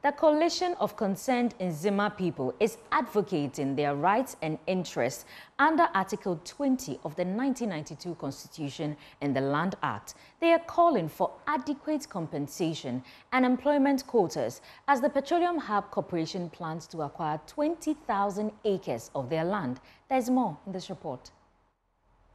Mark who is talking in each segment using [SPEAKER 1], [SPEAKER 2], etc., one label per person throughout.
[SPEAKER 1] The coalition of concerned Nzema people is advocating their rights and interests under Article 20 of the 1992 Constitution in the Land Act. They are calling for adequate compensation and employment quotas as the Petroleum Hub Corporation plans to acquire 20,000 acres of their land. There's more in this report.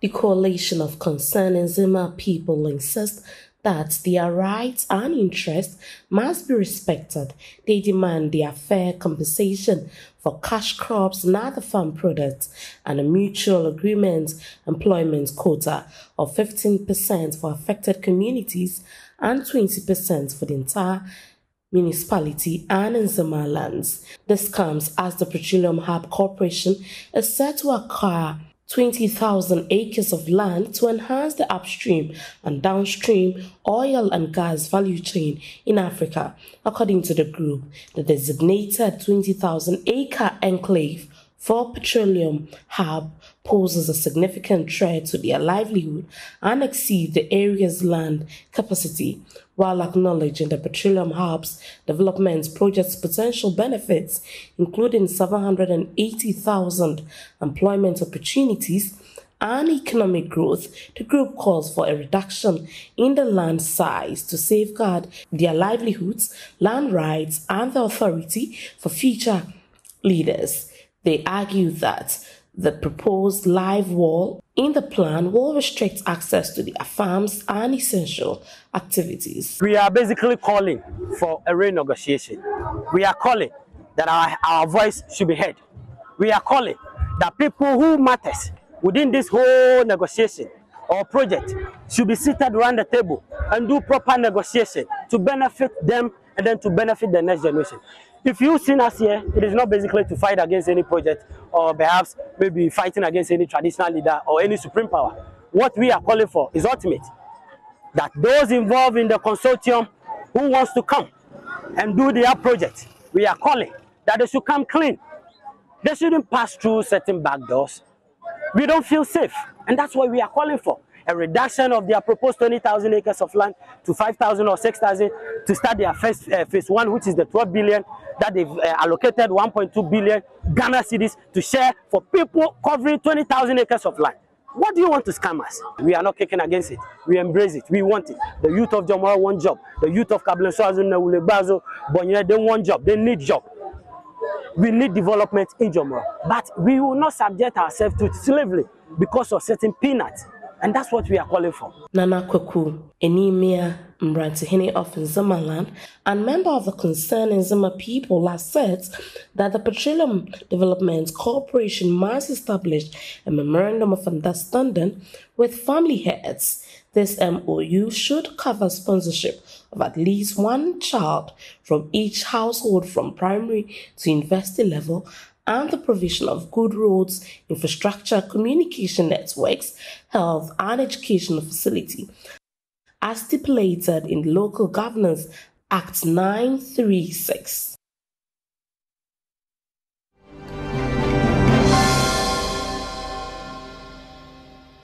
[SPEAKER 2] The coalition of concerned Nzema people insists that their rights and interests must be respected. They demand their fair compensation for cash crops and other farm products and a mutual agreement employment quota of 15% for affected communities and 20% for the entire municipality and Nzema lands. This comes as the Petroleum Hub Corporation is set to acquire 20,000 acres of land to enhance the upstream and downstream oil and gas value chain in Africa. According to the group, the designated 20,000-acre enclave for Petroleum Hub poses a significant threat to their livelihood and exceeds the area's land capacity, while acknowledging the Petroleum Hub's development project's potential benefits, including 780,000 employment opportunities and economic growth. The group calls for a reduction in the land size to safeguard their livelihoods, land rights, and the authority for future leaders. They argue that the proposed live wall in the plan will restrict access to their farms and essential activities.
[SPEAKER 3] We are basically calling for a renegotiation. We are calling that our voice should be heard. We are calling that people who matters within this whole negotiation or project should be seated around the table and do proper negotiation to benefit them and then to benefit the next generation. If you've seen us here, it is not basically to fight against any project or perhaps maybe fighting against any traditional leader or any supreme power. What we are calling for is ultimate, that those involved in the consortium who wants to come and do their project, we are calling that they should come clean. They shouldn't pass through certain back doors. We don't feel safe, and that's what we are calling for. A reduction of their proposed 20,000 acres of land to 5,000 or 6,000 to start their first phase one, which is the 12 billion that they've allocated 1.2 billion Ghana cedis to share for people covering 20,000 acres of land. What do you want to scam us? We are not kicking against it. We embrace it. We want it. The youth of Jomora want job. The youth of Kablensoazo, Nawulebazo, Bonye, they want job. They need job. We need development in Jomora. But we will not subject ourselves to slavery because of certain peanuts. And that's what we are calling for.
[SPEAKER 2] Nana Kweku, Enemia Mbrantihene of Nzema land and member of the concerned Nzema people has said that the Petroleum Development Corporation must establish a memorandum of understanding with family heads. This MOU should cover sponsorship of at least one child from each household from primary to university level, and the provision of good roads, infrastructure, communication networks, health, and educational facility, as stipulated in the Local Governance Act 936.